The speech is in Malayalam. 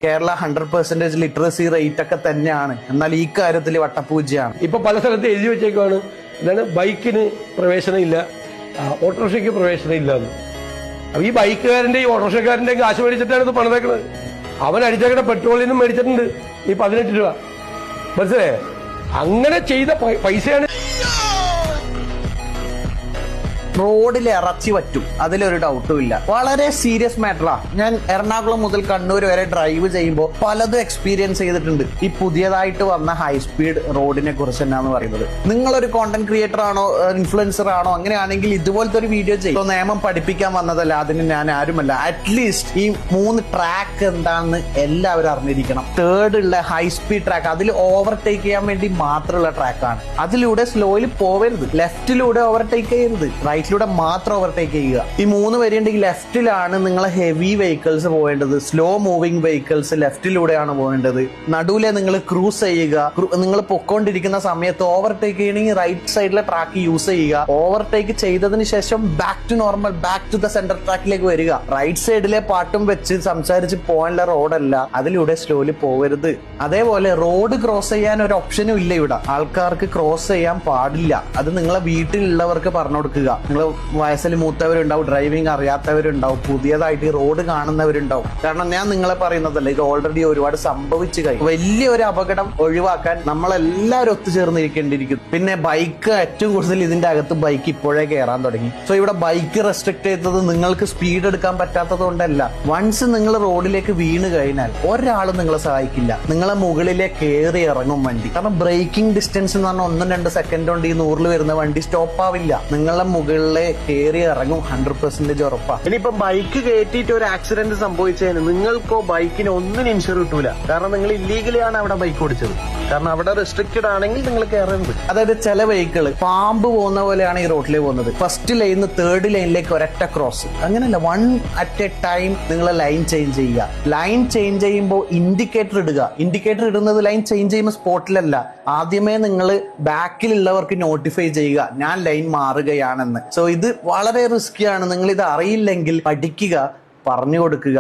കേരള 100% ലിറ്ററസി റേറ്റ് ഒക്കെ തന്നെയാണ്. എന്നാൽ ഈ കാര്യത്തിൽ വട്ടപൂജ്യമാണ്. ഇപ്പൊ പല സ്ഥലത്ത് എഴുതി വെച്ചേക്കാണ് എന്താണ് ബൈക്കിന് പ്രവേശനം ഇല്ല, ഓട്ടോറിക്ഷയ്ക്ക് പ്രവേശനം ഇല്ല എന്ന്. അപ്പൊ ഈ ബൈക്കുകാരന്റെയും ഓട്ടോറിക്ഷക്കാരന്റെയും കാശ് മേടിച്ചിട്ടാണ് ഇത് പണിതേക്കുന്നത്. അവൻ അടിച്ചേക്കണ പെട്രോളിനും മേടിച്ചിട്ടുണ്ട് ഈ 18 രൂപ. മനസ്സിലായേ? അങ്ങനെ ചെയ്ത പൈസയാണ്. റോഡിൽ ഇറച്ചി പറ്റും, അതിലൊരു ഡൗട്ടും ഇല്ല. വളരെ സീരിയസ് മാറ്ററാ. ഞാൻ എറണാകുളം മുതൽ കണ്ണൂർ വരെ ഡ്രൈവ് ചെയ്യുമ്പോൾ പലതും എക്സ്പീരിയൻസ് ചെയ്തിട്ടുണ്ട്. ഈ പുതിയതായിട്ട് വന്ന ഹൈ സ്പീഡ് റോഡിനെ കുറിച്ച് എന്നാന്ന് പറയുന്നത്. നിങ്ങളൊരു കോണ്ടന്റ് ക്രിയേറ്റർ ആണോ, ഇൻഫ്ലുവൻസർ ആണോ, അങ്ങനെയാണെങ്കിൽ ഇതുപോലത്തെ ഒരു വീഡിയോ ചെയ്യും. നിയമം പഠിപ്പിക്കാൻ വന്നതല്ല, അതിന് ഞാൻ ആരുമല്ല. അറ്റ്ലീസ്റ്റ് ഈ 3 ട്രാക്ക് എന്താണെന്ന് എല്ലാവരും അറിഞ്ഞിരിക്കണം. തേർഡ് ഉള്ള ഹൈ സ്പീഡ് ട്രാക്ക്, അതിൽ ഓവർടേക്ക് ചെയ്യാൻ വേണ്ടി മാത്രമുള്ള ട്രാക്കാണ്. അതിലൂടെ സ്ലോയിൽ പോവരുത്, ലെഫ്റ്റിലൂടെ ഓവർടേക്ക് ചെയ്യരുത്, റൈറ്റിലൂടെ മാത്രം ഓവർടേക്ക് ചെയ്യുക. ഈ 3 വരെയുണ്ടെങ്കിൽ ലെഫ്റ്റിലാണ് നിങ്ങളെ ഹെവി വെഹിക്കിൾസ് പോകേണ്ടത്. സ്ലോ മൂവിംഗ് വെഹിക്കിൾസ് ലെഫ്റ്റിലൂടെയാണ് പോകേണ്ടത്. നടുവിലെ നിങ്ങൾ ക്രൂസ് ചെയ്യുക. നിങ്ങൾ പൊക്കോണ്ടിരിക്കുന്ന സമയത്ത് ഓവർടേക്ക് ചെയ്യണമെങ്കിൽ റൈറ്റ് സൈഡിലെ ട്രാക്ക് യൂസ് ചെയ്യുക. ഓവർടേക്ക് ചെയ്തതിന് ശേഷം back to normal, back to the center ട്രാക്കിലേക്ക് വരിക. റൈറ്റ് സൈഡിലെ പാട്ടും വെച്ച് സംസാരിച്ച് പോകാനുള്ള റോഡല്ല, അതിലൂടെ സ്ലോലി പോകരുത്. അതേപോലെ റോഡ് ക്രോസ് ചെയ്യാൻ ഒരു ഓപ്ഷനും ഇല്ല ഇവിടെ. ആൾക്കാർക്ക് ക്രോസ് ചെയ്യാൻ പാടില്ല. അത് നിങ്ങളെ വീട്ടിലുള്ളവർക്ക് പറഞ്ഞു കൊടുക്കുക. നിങ്ങൾ വയസ്സിൽ മൂത്തവരുണ്ടാവും, ഡ്രൈവിംഗ് അറിയാത്തവരുണ്ടാവും, പുതിയതായിട്ട് ഈ റോഡ് കാണുന്നവരുണ്ടാവും. കാരണം ഞാൻ നിങ്ങളെ പറയുന്നതല്ല, ഇത് ഓൾറെഡി ഒരുപാട് സംഭവിച്ചു കഴിഞ്ഞു. വലിയൊരു അപകടം ഒഴിവാക്കാൻ നമ്മളെല്ലാവരും ഒത്തുചേർന്നിരിക്കേണ്ടിയിരിക്കുന്നു. പിന്നെ ബൈക്ക് ഏറ്റവും കൂടുതൽ ഇതിന്റെ അകത്ത് ബൈക്ക് ഇപ്പോഴേ കയറാൻ തുടങ്ങി. സോ ഇവിടെ ബൈക്ക് റെസ്ട്രിക്ട് ചെയ്തത് നിങ്ങൾക്ക് സ്പീഡ് എടുക്കാൻ പറ്റാത്തത് കൊണ്ടല്ല. വൺസ് നിങ്ങൾ റോഡിലേക്ക് വീണ് കഴിഞ്ഞാൽ ഒരാളും നിങ്ങളെ സഹായിക്കില്ല. നിങ്ങളെ മുകളിലെ കയറി ഇറങ്ങും വണ്ടി. കാരണം ബ്രേക്കിംഗ് ഡിസ്റ്റൻസ് എന്ന് പറഞ്ഞാൽ 1-2 സെക്കൻഡ് കൊണ്ട് ഈ 100 വരുന്ന വണ്ടി സ്റ്റോപ്പ് ആവില്ല. നിങ്ങളെ മുകളിലെ കയറി ഇറങ്ങും 100% ഉറപ്പാ. ഇനിയിപ്പം ബൈക്ക് കയറ്റിയിട്ട് ഒരു ആക്സിഡന്റ് സംഭവിച്ചതിന് നിങ്ങൾക്കോ ബൈക്കിന് ഒന്നിനും ഇൻഷുർ കിട്ടൂല. കാരണം നിങ്ങൾ ഇല്ലീഗലി ആണ് അവിടെ ബൈക്ക് ഓടിച്ചത്. കാരണം അവിടെ റെസ്ട്രിക്റ്റഡ് ആണെങ്കിൽ നിങ്ങൾ കയറുന്നത്. അതായത് ചില വെഹിക്കിൾ പാമ്പ് പോകുന്ന പോലെയാണ് ഈ റോഡിലേക്ക് പോകുന്നത്. ഫസ്റ്റ് ലൈനിന്ന് 3rd ലൈനിലേക്ക് ഒരൊറ്റ ക്രോസ്. അങ്ങനെയല്ല, 1 at a ടൈം നിങ്ങൾ ലൈൻ ചേഞ്ച് ചെയ്യുക. ലൈൻ ചേഞ്ച് ചെയ്യുമ്പോൾ ഇൻഡിക്കേറ്റർ ഇടുക. ഇൻഡിക്കേറ്റർ ഇടുന്നത് ലൈൻ ചേഞ്ച് ചെയ്യുമ്പോൾ സ്പോട്ടിലല്ല, ആദ്യമേ നിങ്ങൾ ബാക്കിലുള്ളവർക്ക് നോട്ടിഫൈ ചെയ്യുക, ഞാൻ ലൈൻ മാറുകയാണെന്ന്. സോ ഇത് വളരെ റിസ്കിയാണ്. നിങ്ങൾ ഇത് അറിയില്ലെങ്കിൽ പഠിക്കുക, പറഞ്ഞു കൊടുക്കുക.